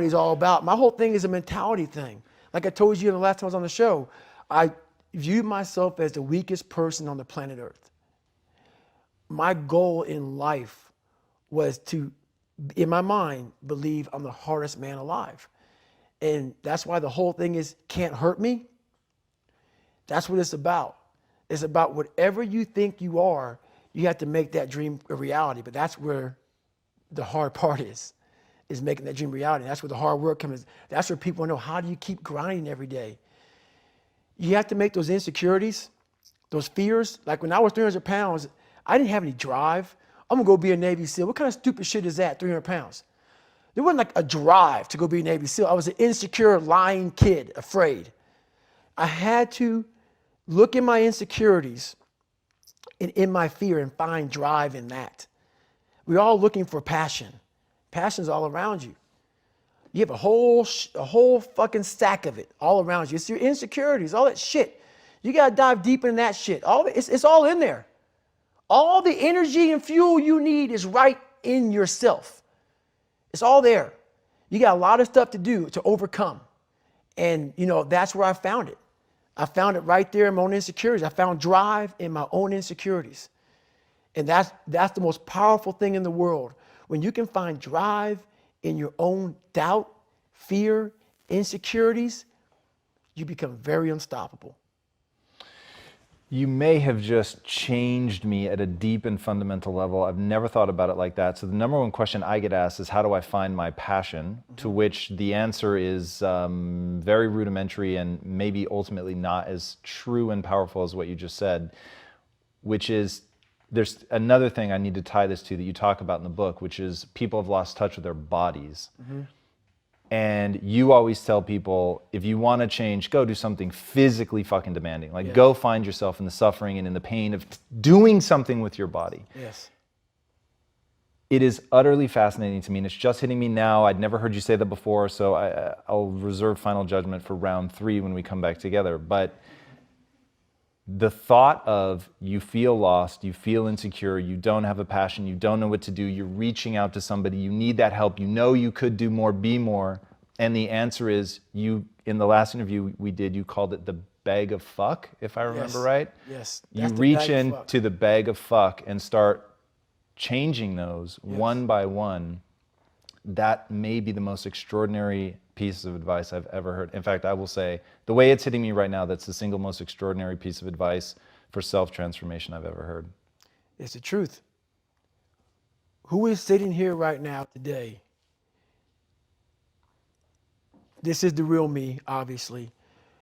is all about. My whole thing is a mentality thing. Like I told you the last time I was on the show, I viewed myself as the weakest person on the planet Earth. My goal in life was to, in my mind, believe I'm the hardest man alive. And that's why the whole thing is can't hurt me. That's what it's about. It's about whatever you think you are, you have to make that dream a reality. But that's where the hard part is making that dream reality. That's where the hard work comes. That's where people know, how do you keep grinding every day? You have to make those insecurities, those fears. Like when I was 300 pounds, I didn't have any drive. I'm gonna go be a Navy SEAL. What kind of stupid shit is that, 300 pounds? There wasn't like a drive to go be a Navy SEAL. I was an insecure, lying kid, afraid. I had to look in my insecurities and in my fear and find drive in that. We're all looking for passion. Passion's all around you. You have a whole fucking stack of it all around you. It's your insecurities, all that shit. You gotta dive deep in that shit. It's all in there. All the energy and fuel you need is right in yourself. It's all there. You got a lot of stuff to do to overcome. And that's where I found it. I found it right there in my own insecurities. I found drive in my own insecurities. And that's the most powerful thing in the world. When you can find drive in your own doubt, fear, insecurities, you become very unstoppable. You may have just changed me at a deep and fundamental level. I've never thought about it like that. So the number one question I get asked is, how do I find my passion? Mm-hmm. To which the answer is very rudimentary and maybe ultimately not as true and powerful as what you just said, which is, there's another thing I need to tie this to that you talk about in the book, which is people have lost touch with their bodies. Mm-hmm. And you always tell people, if you want to change, go do something physically fucking demanding. Like, yes. Go find yourself in the suffering and in the pain of doing something with your body. Yes. It is utterly fascinating to me, and it's just hitting me now. I'd never heard you say that before, so I'll reserve final judgment for round 3 when we come back together. But the thought of you feel lost, you feel insecure, you don't have a passion, you don't know what to do, you're reaching out to somebody, you need that help, you know you could do more, be more, and the answer is, you, in the last interview we did, you called it the bag of fuck, if I remember right? Yes. You reach into the bag of fuck and start changing those one by one. That may be the most extraordinary piece of advice I've ever heard. In fact, I will say, the way it's hitting me right now, that's the single most extraordinary piece of advice for self-transformation I've ever heard. It's the truth. Who is sitting here right now today? This is the real me, obviously.